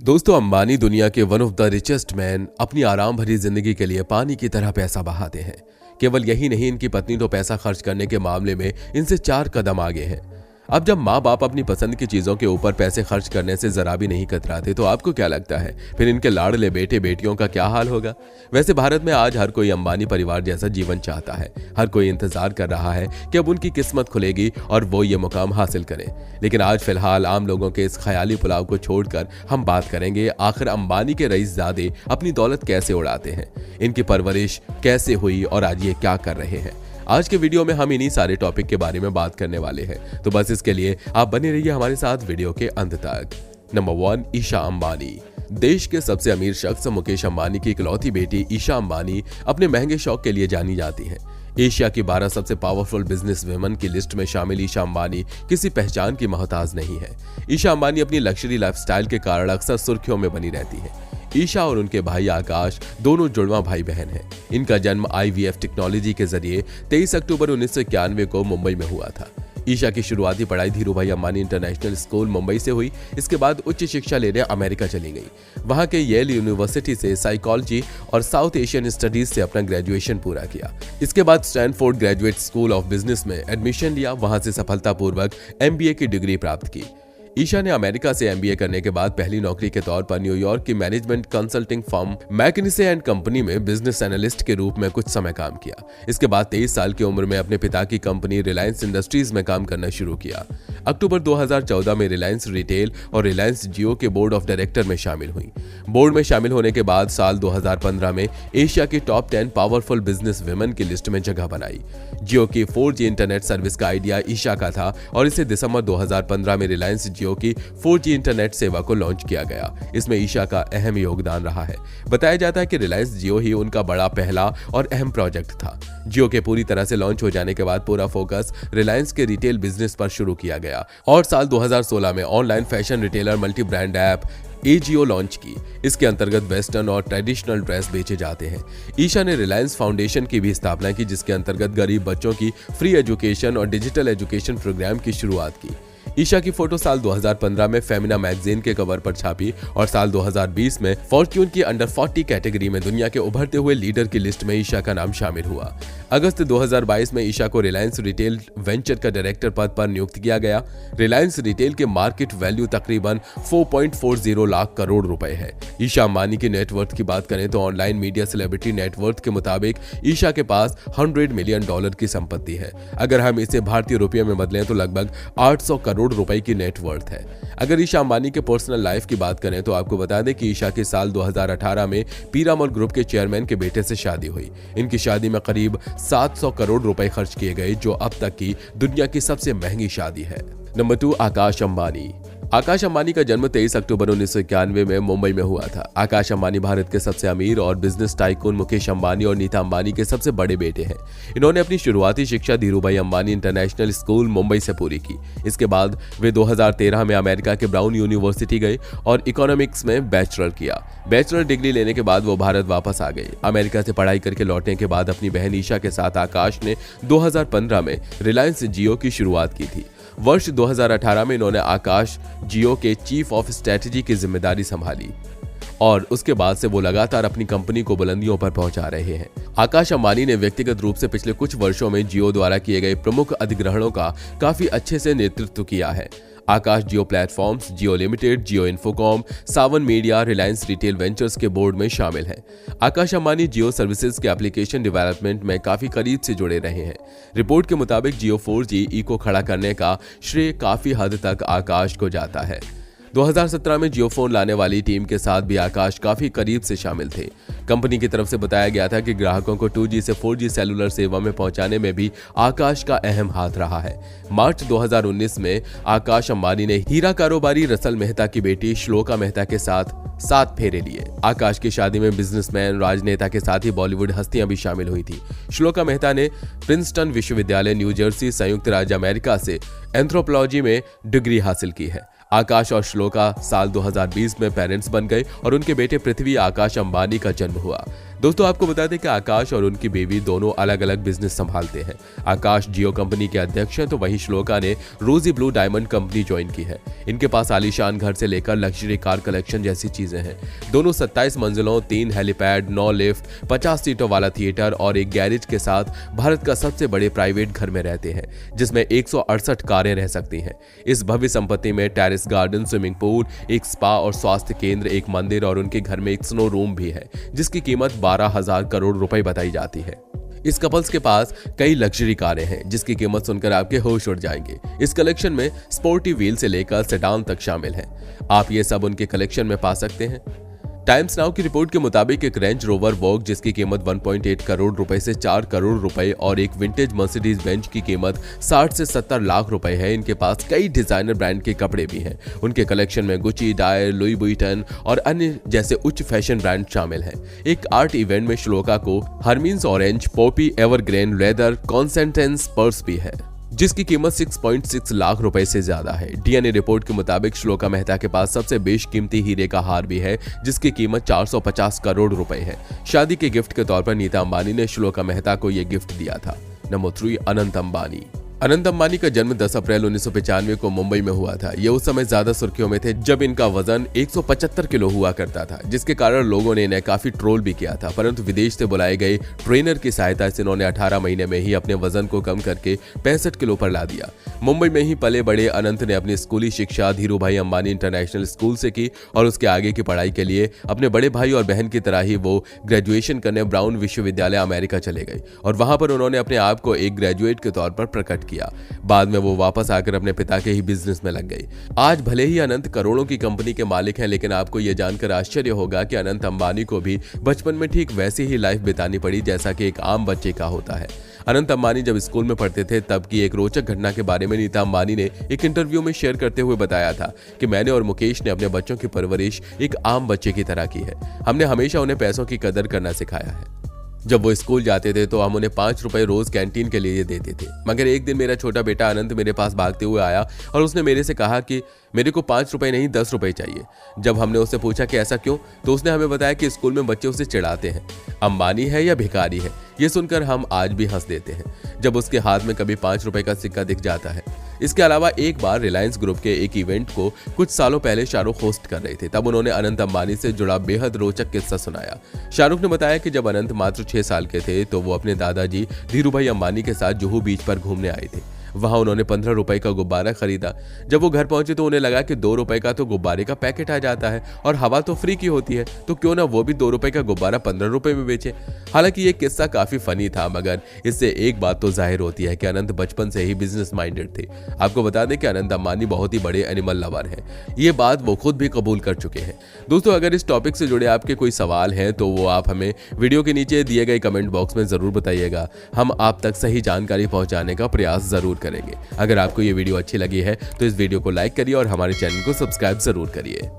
दोस्तों, अंबानी दुनिया के one of the richest man अपनी आराम भरी जिंदगी के लिए पानी की तरह पैसा बहाते हैं। केवल यही नहीं, इनकी पत्नी तो पैसा खर्च करने के मामले में इनसे 4 कदम आगे है। अब जब माँ बाप अपनी पसंद की चीजों के ऊपर पैसे खर्च करने से जरा भी नहीं कतराते, तो आपको क्या लगता है फिर इनके लाडले बेटे बेटियों का क्या हाल होगा। वैसे भारत में आज हर कोई अंबानी परिवार जैसा जीवन चाहता है। हर कोई इंतजार कर रहा है कि अब उनकी किस्मत खुलेगी और वो ये मुकाम हासिल करें। लेकिन आज फिलहाल आम लोगों के इस ख्याली पुलाव को छोड़कर हम बात करेंगे आखिर अंबानी के रईसजादे अपनी दौलत कैसे उड़ाते हैं, इनकी परवरिश कैसे हुई और आज ये क्या कर रहे हैं। आज के वीडियो में हम इन्हीं सारे टॉपिक के बारे में बात करने वाले हैं, तो बस इसके लिए आप बने रहिए हमारे साथ वीडियो के अंत तक। नंबर 1, ईशा अंबानी। देश के सबसे अमीर शख्स मुकेश अंबानी की इकलौती बेटी ईशा अंबानी अपने महंगे शौक के लिए जानी जाती हैं। एशिया की 12 सबसे पावरफुल बिजनेस वुमेन की लिस्ट में शामिल ईशा अंबानी किसी पहचान की मोहताज नहीं है। ईशा अंबानी अपनी लग्जरी लाइफस्टाइल के कारण अक्सर सुर्खियों में बनी रहती है। ईशा और उनके भाई आकाश दोनों जुड़वा भाई बहन हैं। इनका जन्म IVF टेक्नोलॉजी के जरिए 23 अक्टूबर 1991 को मुंबई में हुआ था। ईशा की शुरुआती पढ़ाई धीरूभाई अंबानी इंटरनेशनल स्कूल मुंबई से हुई। इसके बाद उच्च शिक्षा लेने अमेरिका चली गई। वहां के येल यूनिवर्सिटी से साइकोलॉजी और साउथ एशियन स्टडीज से अपना ग्रेजुएशन पूरा किया। इसके बाद Stanford graduate school of business में एडमिशन लिया। वहां से सफलतापूर्वक MBA की डिग्री प्राप्त की। ईशा ने अमेरिका से MBA करने के बाद पहली नौकरी के तौर पर न्यूयॉर्क की management consulting firm McKinsey and company में बिजनेस एनालिस्ट के रूप में कुछ समय काम किया। इसके बाद 23 साल की उम्र में अपने पिता की कंपनी रिलायंस इंडस्ट्रीज में काम करना शुरू किया। अक्टूबर 2014 में रिलायंस रिटेल और रिलायंस जियो के बोर्ड ऑफ डायरेक्टर में शामिल हुई। बोर्ड में शामिल होने के बाद साल 2015 में एशिया की टॉप 10 पावरफुल बिजनेस वुमेन की लिस्ट में जगह बनाई। जियो की 4G इंटरनेट सर्विस का आइडिया ईशा का था और इसे दिसंबर 2015 में रिलायंस जियो की 4G इंटरनेट सेवा को लॉन्च किया गया। इसमें ईशा का अहम योगदान रहा है। बताया जाता है कि रिलायंस जियो ही उनका बड़ा पहला और अहम प्रोजेक्ट था। जियो के पूरी तरह से लॉन्च हो जाने के बाद पूरा फोकस रिलायंस के रिटेल बिजनेस पर शुरू किया गया और साल 2016 में online fashion retailer multi brand app AJIO launch की। इसके अंतर्गत वेस्टर्न और ट्रेडिशनल ड्रेस बेचे जाते हैं। ईशा ने रिलायंस फाउंडेशन की भी स्थापना की, जिसके अंतर्गत गरीब बच्चों की फ्री एजुकेशन और डिजिटल एजुकेशन प्रोग्राम की शुरुआत की। ईशा की फोटो साल 2015 में फेमिना मैगजीन के कवर पर छापी और साल 2020 में फॉर्च्यून की अंडर 40 कैटेगरी में दुनिया के उभरते हुए लीडर की लिस्ट में ईशा का नाम शामिल हुआ। अगस्त 2022 में ईशा को रिलायंस रिटेल वेंचर का डायरेक्टर पद पर नियुक्त किया गया। रिलायंस रिटेल के मार्केट वैल्यू तकरीबन 4.40 लाख करोड़ रुपए है। ईशा अंबानी की नेटवर्थ की बात करें तो ऑनलाइन मीडिया सेलिब्रिटी नेटवर्थ के मुताबिक ईशा के पास $100 मिलियन की संपत्ति है। अगर हम इसे भारतीय रुपये में बदलें तो लगभग 800 करोड़ रुपए की नेटवर्थ है। अगर ईशा अंबानी के पर्सनल लाइफ की बात करें तो आपको बता दें कि ईशा की साल 2018 में पीरामल ग्रुप के चेयरमैन के बेटे से शादी हुई। इनकी शादी में करीब 700 करोड़ रुपए खर्च किए गए, जो अब तक की दुनिया की सबसे महंगी शादी है। नंबर 2, आकाश अंबानी। आकाश अंबानी का जन्म 23 अक्टूबर 1991 में मुंबई में हुआ था। आकाश अंबानी भारत के सबसे अमीर और बिजनेस टाइकून मुकेश अंबानी और नीता अंबानी के सबसे बड़े बेटे हैं। इन्होंने अपनी शुरुआती शिक्षा धीरूभाई अंबानी इंटरनेशनल स्कूल मुंबई से पूरी की। इसके बाद वे 2013 में अमेरिका के ब्राउन यूनिवर्सिटी गए और इकोनॉमिक्स में बैचलर किया। बैचलर डिग्री लेने के बाद वो भारत वापस आ गए। अमेरिका से पढ़ाई करके लौटने के बाद अपनी बहन ईशा के साथ आकाश ने 2015 में रिलायंस जियो की शुरुआत की थी। वर्ष 2018 में इन्होंने आकाश जियो के चीफ ऑफ स्ट्रेटजी की जिम्मेदारी संभाली और उसके बाद से वो लगातार अपनी कंपनी को बुलंदियों पर पहुंचा रहे हैं। आकाश अंबानी ने व्यक्तिगत रूप से पिछले कुछ वर्षों में जियो द्वारा किए गए प्रमुख अधिग्रहणों का काफी अच्छे से नेतृत्व किया है। आकाश जियो प्लेटफॉर्म्स, जियो लिमिटेड, जियो इन्फोकॉम, सावन मीडिया, रिलायंस रिटेल वेंचर्स के बोर्ड में शामिल हैं। आकाश अंबानी जियो सर्विसेज के एप्लीकेशन डेवलपमेंट में काफी करीब से जुड़े रहे हैं। रिपोर्ट के मुताबिक जियो 4G को खड़ा करने का श्रेय काफी हद तक आकाश को जाता है। 2017 में जियो फोन लाने वाली टीम के साथ भी आकाश काफी करीब से शामिल थे। कंपनी की तरफ से बताया गया था कि ग्राहकों को 2G से 4G सेलुलर सेवा में पहुंचाने में भी आकाश का अहम हाथ रहा है। मार्च 2019 में आकाश अंबानी ने हीरा कारोबारी रसल मेहता की बेटी श्लोका मेहता के साथ 7 फेरे लिए। आकाश की शादी में बिजनेसमैन, राजनेता के साथ ही बॉलीवुड हस्तियां भी शामिल हुई थी। श्लोका मेहता ने प्रिंसटन विश्वविद्यालय, न्यू जर्सी, संयुक्त राज्य अमेरिका से एंथ्रोपोलॉजी में डिग्री हासिल की है। आकाश और श्लोका साल 2020 में पेरेंट्स बन गए और उनके बेटे पृथ्वी आकाश अंबानी का जन्म हुआ। दोस्तों आपको बता दें कि आकाश और उनकी बेबी दोनों अलग अलग बिजनेस संभालते हैं। आकाश जियो कंपनी के अध्यक्ष हैं तो वहीं श्लोका ने रोजी ब्लू डायमंड कंपनी ज्वाइन की है। इनके पास आलीशान घर से लेकर लग्जरी कार कलेक्शन जैसी चीजें हैं। दोनों 27 मंजिलों, 3 हेलीपैड, 9 लिफ्ट, 50 सीटों वाला थिएटर और एक गैरेज के साथ भारत का सबसे बड़े प्राइवेट घर में रहते हैं, जिसमें 168 कारें रह सकती हैं। इस भव्य संपत्ति में टेरेस गार्डन, स्विमिंग पूल, एक स्पा और स्वास्थ्य केंद्र, एक मंदिर और उनके घर में एक स्नो रूम भी है, जिसकी कीमत 12,000 करोड़ रुपए बताई जाती है। इस कपल्स के पास कई लग्जरी कारें हैं, जिसकी कीमत सुनकर आपके होश उड़ जाएंगे। इस कलेक्शन में स्पोर्टी व्हील से लेकर सेडान तक शामिल है। आप ये सब उनके कलेक्शन में पा सकते हैं। टाइम्स नाउ की रिपोर्ट के मुताबिक एक रेंज रोवर वॉग जिसकी कीमत 1.8 करोड़ रुपए से 4 करोड़ रुपए और एक विंटेज मर्सिडीज बेंच की कीमत 60 से 70 लाख रुपए है। इनके पास कई डिजाइनर ब्रांड के कपड़े भी हैं। उनके कलेक्शन में गुची, डायर, लुई वुइटन और अन्य जैसे उच्च फैशन ब्रांड शामिल हैं। एक आर्ट इवेंट में श्लोका को हर्मीन्स ऑरेंज, पॉपी एवरग्रेन, लेदर, कॉन्सेंटेंस पर्स भी है, जिसकी कीमत 6.6 लाख रुपए से ज्यादा है। डीएनए रिपोर्ट के मुताबिक श्लोका मेहता के पास सबसे बेशकीमती हीरे का हार भी है, जिसकी कीमत 450 करोड़ रुपए है। शादी के गिफ्ट के तौर पर नीता अंबानी ने श्लोका मेहता को यह गिफ्ट दिया था। नंबर 3, अनंत अंबानी। अनंत अंबानी का जन्म 10 अप्रैल 1995 को मुंबई में हुआ था। ये उस समय ज्यादा सुर्खियों में थे जब इनका वजन 175 किलो हुआ करता था, जिसके कारण लोगों ने इन्हें काफी ट्रोल भी किया था। परंतु विदेश से बुलाए गए ट्रेनर की सहायता से इन्होंने 18 महीने में ही अपने वजन को कम करके 65 किलो पर ला दिया। मुंबई में ही पले बड़े अनंत ने अपनी स्कूली शिक्षा धीरू भाई अंबानी इंटरनेशनल स्कूल से की और उसके आगे की पढ़ाई के लिए अपने बड़े भाई और बहन की तरह ही वो ग्रेजुएशन करने ब्राउन विश्वविद्यालय अमेरिका चले गए और वहां पर उन्होंने अपने आप को एक ग्रेजुएट के तौर पर प्रकट किया। बाद में वो वापस आकर अपने पिता के ही बिजनेस में लग गई। आज भले ही अनंत करोड़ों की कंपनी के मालिक हैं, लेकिन आपको यह जानकर आश्चर्य होगा कि अनंत अंबानी को भी बचपन में ठीक वैसी ही लाइफ बितानी पड़ी जैसा कि एक आम बच्चे का होता है। अनंत अंबानी जब स्कूल में पढ़ते थे तब की एक रोचक घटना के बारे में नीता अंबानी ने एक इंटरव्यू में शेयर करते हुए बताया था कि मैंने और मुकेश ने अपने बच्चों की परवरिश एक आम बच्चे की तरह की है। हमने हमेशा उन्हें पैसों की कदर करना सिखाया है। जब वो स्कूल जाते थे तो हम उन्हें 5 रुपए रोज कैंटीन के लिए देते थे, मगर एक दिन मेरा छोटा बेटा अनंत मेरे पास भागते हुए आया और उसने मेरे से कहा कि मेरे को 5 रुपए नहीं 10 रुपए चाहिए। जब हमने उससे पूछा कि ऐसा क्यों, तो उसने हमें बताया कि स्कूल में बच्चे उसे चिढ़ाते हैं, अंबानी है या भिखारी है। ये सुनकर हम आज भी हंस देते हैं जब उसके हाथ में कभी 5 रुपए का सिक्का दिख जाता है। इसके अलावा एक बार रिलायंस ग्रुप के एक इवेंट को कुछ सालों पहले शाहरुख होस्ट कर रहे थे। तब उन्होंने अनंत अंबानी से जुड़ा बेहद रोचक किस्सा सुनाया। शाहरुख ने बताया कि जब अनंत मात्र 6 साल के थे तो वो अपने दादाजी धीरू भाई अंबानी के साथ जुहू बीच पर घूमने आए थे। वहां उन्होंने 15 रुपए का गुब्बारा खरीदा। जब वो घर पहुंचे तो उन्हें लगा कि 2 रुपए का तो गुब्बारे का पैकेट आ जाता है और हवा तो फ्री की होती है, तो क्यों ना वो भी 2 रुपए का गुब्बारा 15 रुपए में बेचे। हालांकि ये किस्सा काफी फनी था, मगर इससे एक बात तो जाहिर होती है कि अनंत बचपन से ही बिजनेस माइंडेड थे। आपको बता दें कि अनंत अंबानी बहुत ही बड़े एनिमल लवर हैं। ये बात वो खुद भी कबूल कर चुके हैं। दोस्तों अगर इस टॉपिक से जुड़े आपके कोई सवाल हैं तो वो आप हमें वीडियो के नीचे दिए गए कमेंट बॉक्स में जरूर बताइएगा। हम आप तक सही जानकारी पहुंचाने का प्रयास जरूर करेंगे। अगर आपको ये वीडियो अच्छी लगी है तो इस वीडियो को लाइक करिए और हमारे चैनल को सब्सक्राइब जरूर करिए।